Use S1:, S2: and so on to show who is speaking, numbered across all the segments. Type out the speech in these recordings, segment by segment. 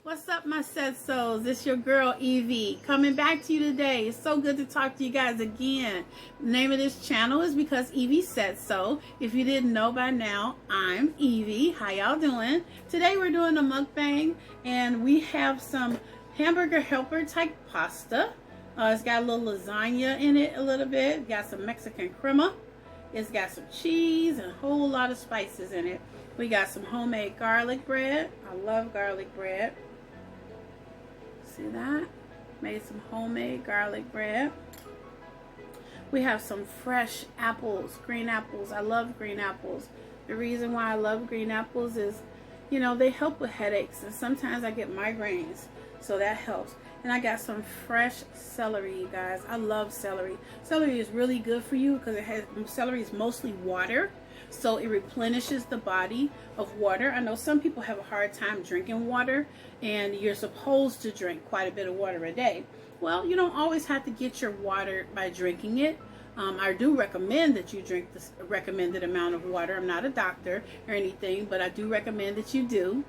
S1: What's up, my said souls? It's your girl Evie coming back to you today. It's so good to talk to you guys again. The name of this channel is Because Evie Said So. If you didn't know by now, I'm Evie. How y'all doing? Today we're doing a mukbang and we have some hamburger helper type pasta. It's got a little lasagna in it a little bit. Got some Mexican crema. It's got some cheese and a whole lot of spices in it. We got some homemade garlic bread. I love garlic bread. See that? Made some homemade garlic bread. We have some fresh apples, green apples. I love green apples. The reason why I love green apples is, you know, they help with headaches, and sometimes I get migraines, so that helps. And I got some fresh celery, you guys. I love celery. Celery is really good for you because celery is mostly water. So it replenishes the body of water. I know some people have a hard time drinking water, and you're supposed to drink quite a bit of water a day. Well, you don't always have to get your water by drinking it. I do recommend that you drink the recommended amount of water. I'm not a doctor or anything, but I do recommend that you do.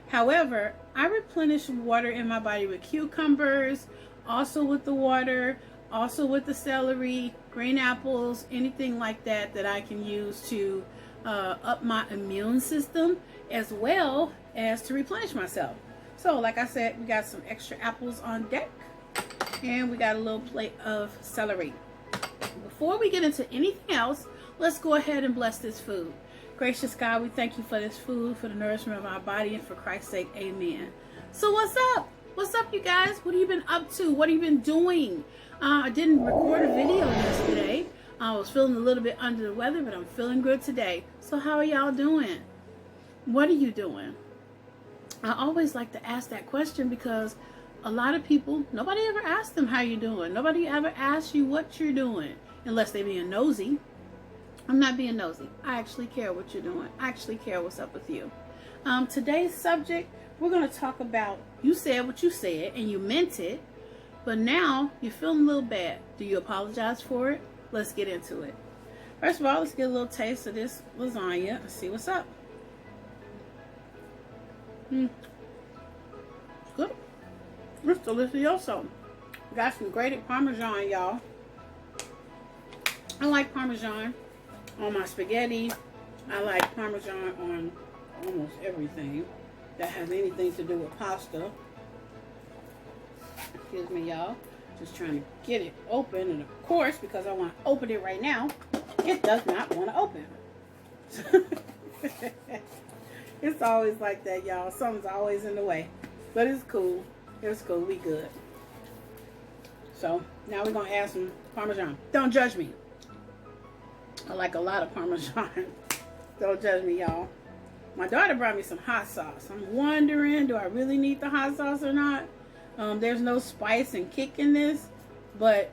S1: However, I replenish water in my body with cucumbers, also with the water, also with the celery, green apples, anything like that that I can use to up my immune system as well as to replenish myself. So like I said, we got some extra apples on deck and we got a little plate of celery. Before we get into anything else, let's go ahead and bless this food. Gracious God, we thank you for this food, for the nourishment of our body, and for Christ's sake, amen. So what's up? What's up, you guys? What have you been up to? What have you been doing? I didn't record a video yesterday. I was feeling a little bit under the weather, but I'm feeling good today. So how are y'all doing? What are you doing? I always like to ask that question because a lot of people, nobody ever asks them how you're doing. Nobody ever asks you what you're doing unless they're being nosy. I'm not being nosy. I actually care what you're doing. I actually care what's up with you. Today's subject, we're going to talk about, you said what you said and you meant it, but now you're feeling a little bad. Do you apologize for it? Let's get into it. First of all, let's get a little taste of this lasagna and see what's up. Good. It's delicioso. Got some grated Parmesan, y'all. I like Parmesan on my spaghetti. I like Parmesan on almost everything that has anything to do with pasta. Excuse me, y'all. Just trying to get it open, and of course, because I want to open it right now, it does not want to open. It's always like that, y'all. Something's always in the way, but it's cool. It's cool. We good. So now we're gonna add some Parmesan. Don't judge me. I like a lot of Parmesan. Don't judge me, y'all. My daughter brought me some hot sauce. I'm wondering, do I really need the hot sauce or not? There's no spice and kick in this, but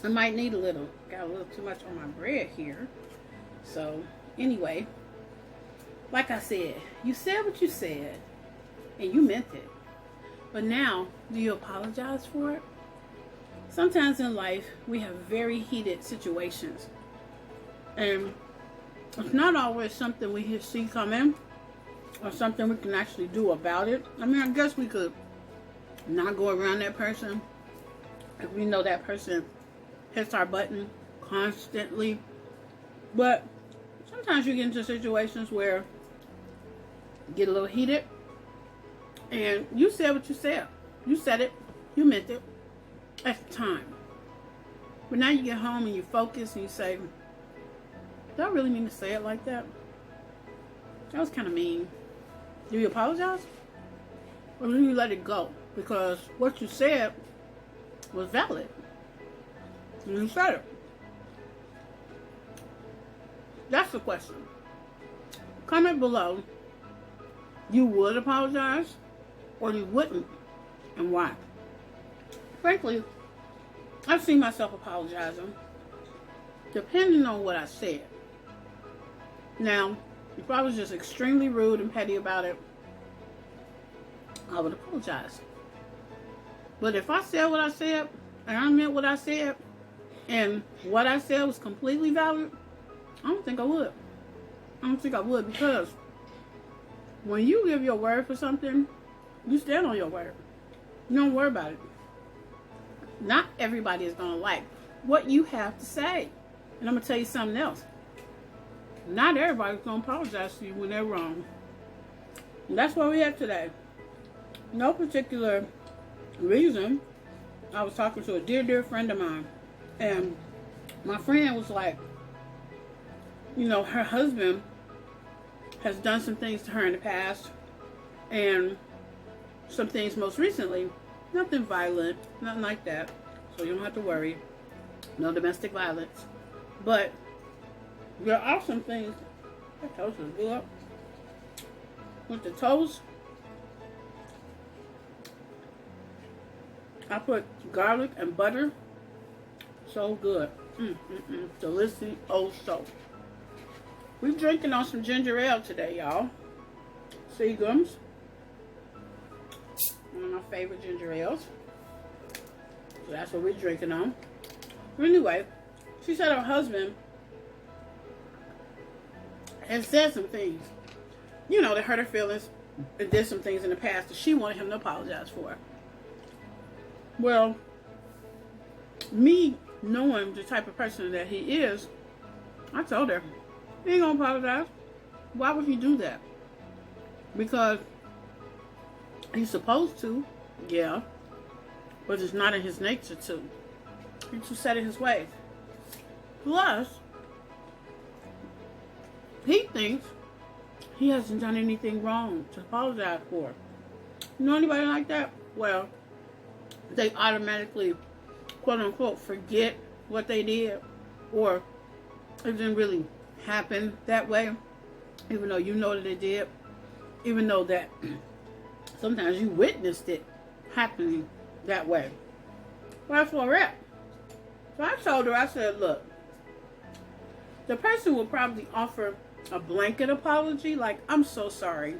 S1: I might need a little. Got a little too much on my bread here. So anyway, like I said, you said what you said and you meant it. But now, do you apologize for it? Sometimes in life, we have very heated situations. And it's not always something we see coming or something we can actually do about it. I mean, I guess we could not go around that person if we know that person hits our button constantly. But sometimes you get into situations where you get a little heated and you said what you said. You said it. You meant it at the time. But now you get home and you focus and you say, did I really mean to say it like that? That was kind of mean. Do you apologize? Or do you let it go? Because what you said was valid. And you said it. That's the question. Comment below. You would apologize or you wouldn't, and why? Frankly, I've seen myself apologizing depending on what I said. Now, if I was just extremely rude and petty about it, I would apologize. But if I said what I said and I meant what I said and what I said was completely valid, I don't think I would. I don't think I would, because when you give your word for something, you stand on your word. You don't worry about it. Not everybody is going to like what you have to say. And I'm going to tell you something else. Not everybody's going to apologize to you when they're wrong. And that's where we at today. No particular reason. I was talking to a dear friend of mine. And my friend was like, you know, her husband has done some things to her in the past. And some things most recently. Nothing violent. Nothing like that. So you don't have to worry. No domestic violence. But there are some things. That toast is good. With the toast, I put garlic and butter. So good. Delicious. Oh, so. We're drinking on some ginger ale today, y'all. Seagram's. One of my favorite ginger ales. So that's what we're drinking on. Anyway, she said her husband has said some things, you know, that hurt her feelings and did some things in the past that she wanted him to apologize for. Well, me knowing the type of person that he is, I told her, he ain't gonna apologize. Why would he do that? Because he's supposed to, yeah, but it's not in his nature to. He's too set in his ways. Plus, he thinks he hasn't done anything wrong to apologize for. You know anybody like that? Well, they automatically, quote unquote, forget what they did, or it didn't really happen that way, even though you know that it did, even though that sometimes you witnessed it happening that way. Well, that's where we're at. So I told her, I said, look, the person will probably offer a blanket apology, like, I'm so sorry.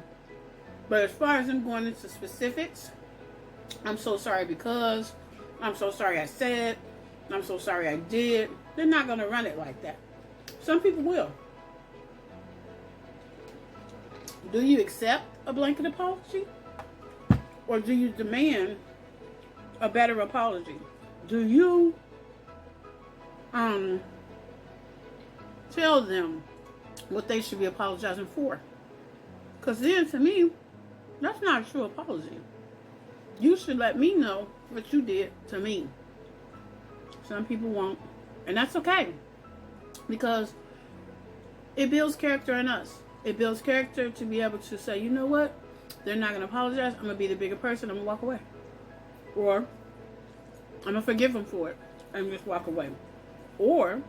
S1: But as far as them going into specifics, I'm so sorry because, I'm so sorry I said, I'm so sorry I did, they're not going to run it like that. Some people will. Do you accept a blanket apology? Or do you demand a better apology? Do you tell them what they should be apologizing for? Because then, to me, that's not a true apology. You should let me know what you did to me. Some people won't. And that's okay. Because it builds character in us. It builds character to be able to say, you know what? They're not going to apologize. I'm going to be the bigger person. I'm going to walk away. Or I'm going to forgive them for it and just walk away. Or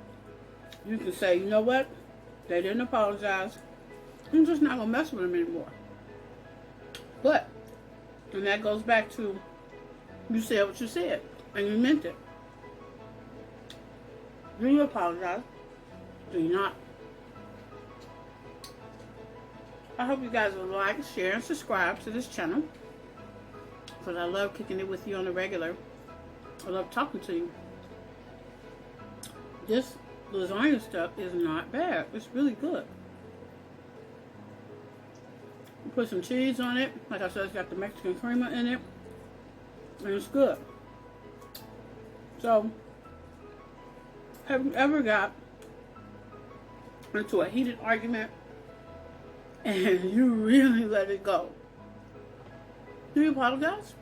S1: you can say, you know what? They didn't apologize. I'm just not going to mess with them anymore. But, and that goes back to, you said what you said. And you meant it. Do you apologize? Do you not? I hope you guys will like, share, and subscribe to this channel. Because I love kicking it with you on the regular. I love talking to you. This lasagna stuff is not bad. It's really good. Put some cheese on it. Like I said, it's got the Mexican creamer in it. And it's good. So, have you ever got into a heated argument and you really let it go? Do you apologize?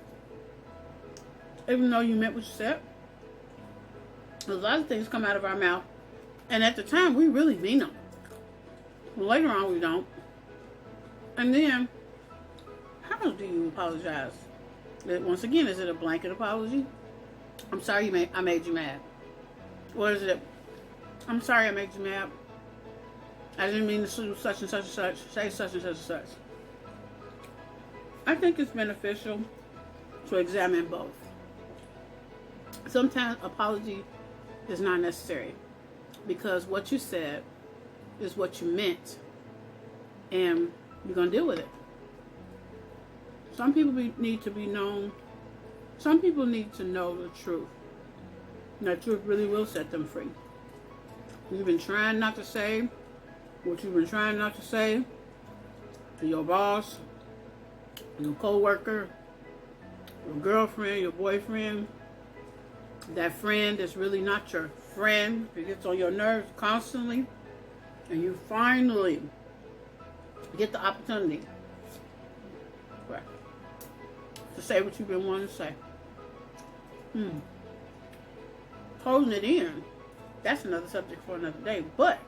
S1: Even though you meant what you said? A lot of things come out of our mouth, and at the time we really mean them. Later on we don't. And then, how do you apologize? Once again, is it a blanket apology? I'm sorry I made you mad. Or is it, I'm sorry I made you mad. I didn't mean to do such and such and such, say such and such and such. I think it's beneficial to examine both. Sometimes apology is not necessary because what you said is what you meant, and you're going to deal with it. Some people need to be known. Some people need to know the truth. And the truth really will set them free. You've been trying not to say what you've been trying not to say, to your boss, your co-worker, your girlfriend, your boyfriend, that friend that's really not your friend, that gets on your nerves constantly, and you finally get the opportunity to say what you've been wanting to say. Holding it in, that's another subject for another day, but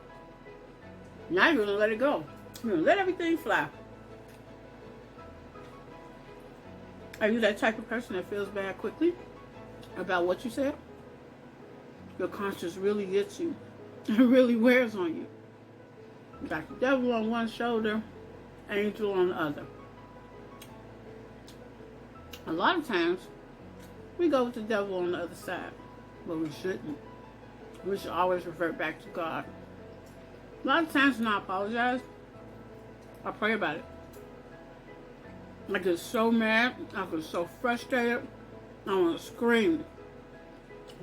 S1: now you're going to let it go. You're going to let everything fly. Are you that type of person that feels bad quickly about what you said? Your conscience really gets you. It really wears on you. You got the devil on one shoulder, angel on the other. A lot of times, we go with the devil on the other side, but we shouldn't. We should always revert back to God. A lot of times when I apologize, I pray about it. I get so mad, I get so frustrated, I want to scream.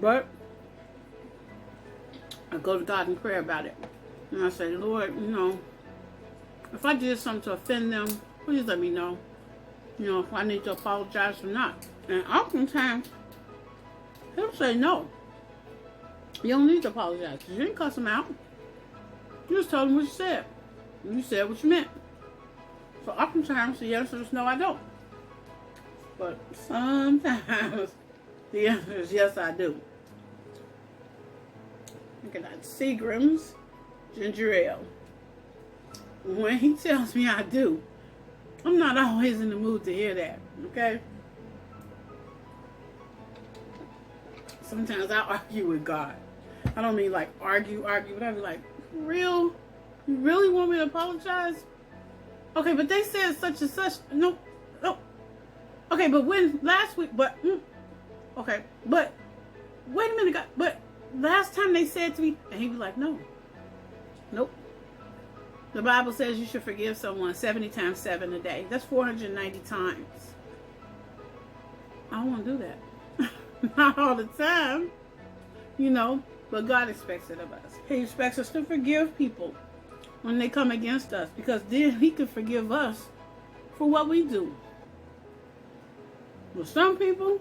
S1: But I go to God in prayer about it. And I say, Lord, you know, if I did something to offend them, please let me know. You know, if I need to apologize or not. And oftentimes, he'll say no. You don't need to apologize. You didn't cuss him out. You just told him what you said. And you said what you meant. So oftentimes the answer is no, I don't. But sometimes the answer is yes, I do. Look at that Seagram's ginger ale. When he tells me I do, I'm not always in the mood to hear that, okay? Sometimes I argue with God. I don't mean like argue, but I be like, for real? You really want me to apologize? Okay, but they said such and such. No. Okay, but when last week, okay, but wait a minute, God, but last time they said to me, and he was like, no. Nope. The Bible says you should forgive someone 70 times 7 a day. That's 490 times. I don't want to do that. Not all the time, you know, but God expects it of us. He expects us to forgive people when they come against us, because then he can forgive us for what we do. But some people,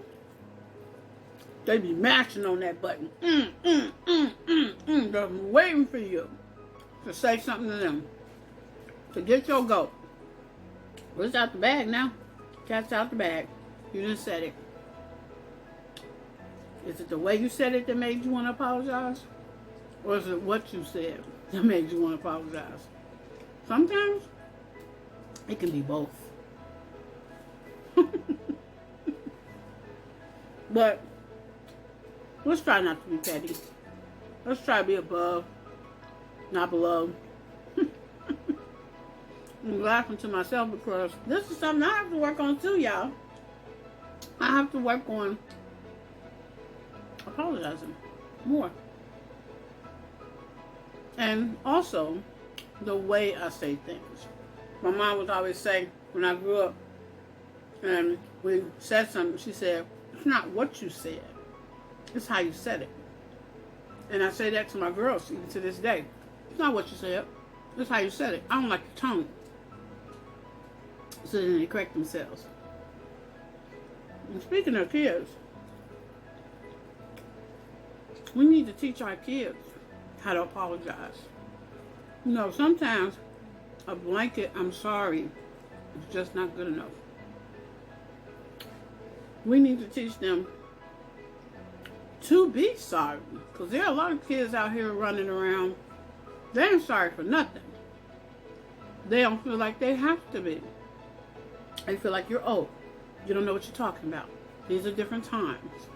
S1: they be mashing on that button. They're waiting for you to say something to them, to get your goat. Well, it's out the bag now. Cat's out the bag. You done said it. Is it the way you said it that made you want to apologize? Or is it what you said that made you want to apologize? Sometimes it can be both. But let's try not to be petty. Let's try to be above, not below. I'm laughing to myself because this is something I have to work on too, y'all. I have to work on apologizing more. And also, the way I say things. My mom would always say, when I grew up, and we said something, she said, it's not what you said, it's how you said it. And I say that to my girls, even to this day. It's not what you said, it's how you said it. I don't like the tone. So then they correct themselves. And speaking of kids, we need to teach our kids how to apologize. You know, sometimes a blanket I'm sorry is just not good enough. We need to teach them to be sorry. Because there are a lot of kids out here running around, they ain't sorry for nothing. They don't feel like they have to be. They feel like you're old. You don't know what you're talking about. These are different times.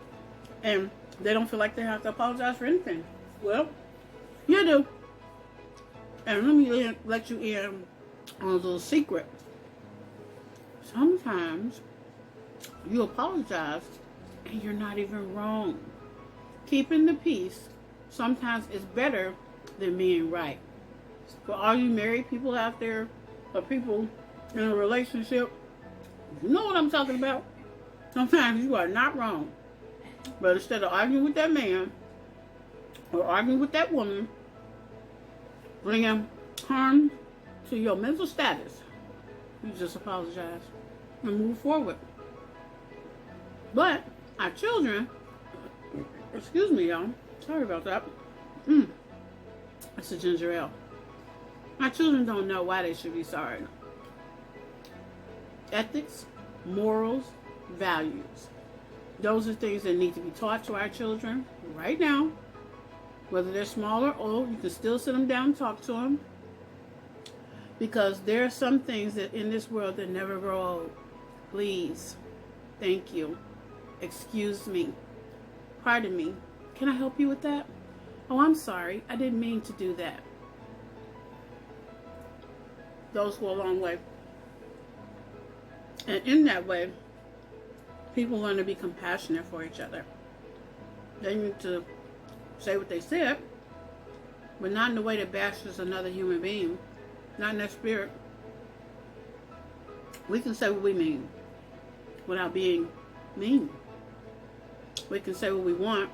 S1: And they don't feel like they have to apologize for anything. Well, you do. And let me let you in on a little secret. Sometimes you apologize and you're not even wrong. Keeping the peace sometimes is better than being right. For all you married people out there, or people in a relationship, you know what I'm talking about. Sometimes you are not wrong. But instead of arguing with that man or arguing with that woman, bringing harm to your mental status, You just apologize and move forward. But our children, excuse me, y'all. Sorry about that. That's a ginger ale. My children don't know why they should be sorry. Ethics, morals, values. Those are things that need to be taught to our children right now. Whether they're small or old, you can still sit them down and talk to them. Because there are some things that in this world that never grow old. Please. Thank you. Excuse me. Pardon me. Can I help you with that? Oh, I'm sorry. I didn't mean to do that. Those go a long way. And in that way, people learn to be compassionate for each other. They need to say what they said, but not in the way that bashes another human being. Not in that spirit. We can say what we mean without being mean. We can say what we want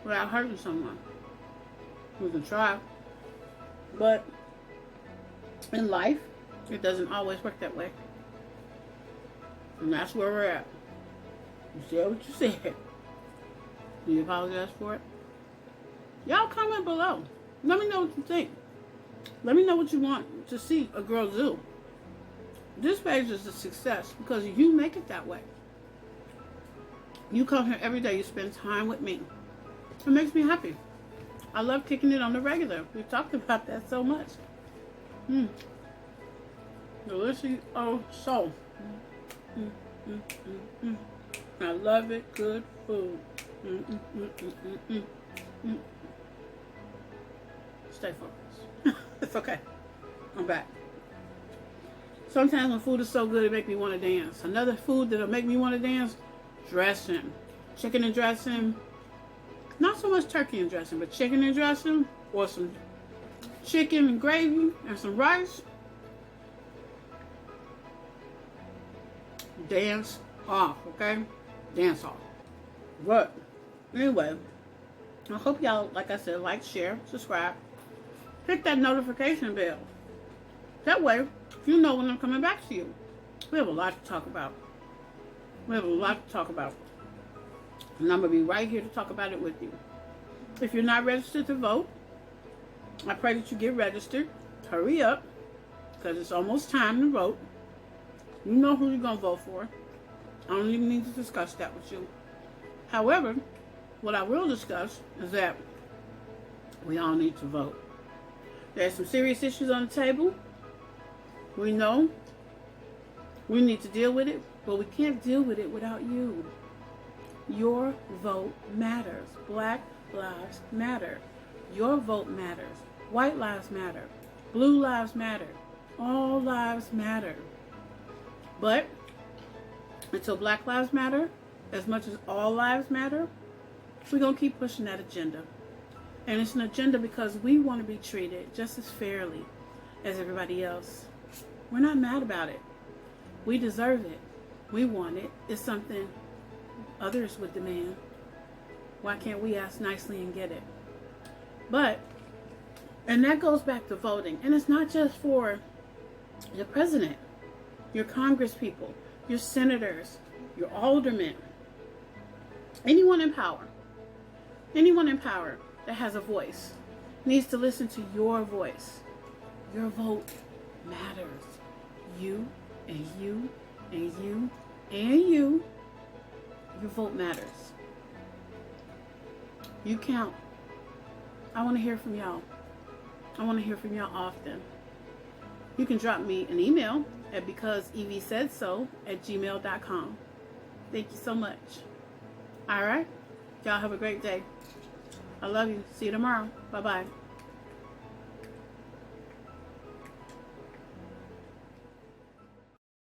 S1: without hurting someone. We can try. But in life, it doesn't always work that way. And that's where we're at. You said what you said. Do you apologize for it? Y'all comment below. Let me know what you think. Let me know what you want to see a girl do. This page is a success because you make it that way. You come here every day. You spend time with me. It makes me happy. I love kicking it on the regular. We've talked about that so much. Delicious. Oh, so. I love it. Good food. Stay focused. It's okay. I'm back. Sometimes when food is so good, it makes me want to dance. Another food that'll make me want to dance, dressing. Chicken and dressing. Not so much turkey and dressing, but chicken and dressing, or some chicken and gravy and some rice. Dance off, okay? Dance off. But anyway, I hope y'all, like I said, like, share, subscribe. Hit that notification bell. That way, you know when I'm coming back to you. We have a lot to talk about. We have a lot to talk about. And I'm going to be right here to talk about it with you. If you're not registered to vote, I pray that you get registered. Hurry up, because it's almost time to vote. You know who you're going to vote for. I don't even need to discuss that with you. However, what I will discuss is that we all need to vote. There's some serious issues on the table. We know we need to deal with it, but we can't deal with it without you. Your vote matters. Black lives matter. Your vote matters. White lives matter. Blue lives matter. All lives matter. But until Black lives matter, as much as all lives matter, we're going to keep pushing that agenda. And it's an agenda because we want to be treated just as fairly as everybody else. We're not mad about it. We deserve it. We want it. It's something others would demand. Why can't we ask nicely and get it? But, and that goes back to voting. And it's not just for the president, your Congress people, your senators, your aldermen, anyone in power. Anyone in power that has a voice needs to listen to your voice. Your vote matters. You and you and you and you. Your vote matters. You count. I want to hear from y'all. I want to hear from y'all often. You can drop me an email at becauseeviesaidso@gmail.com. Thank you so much. All right. Y'all have a great day. I love you. See you tomorrow. Bye-bye.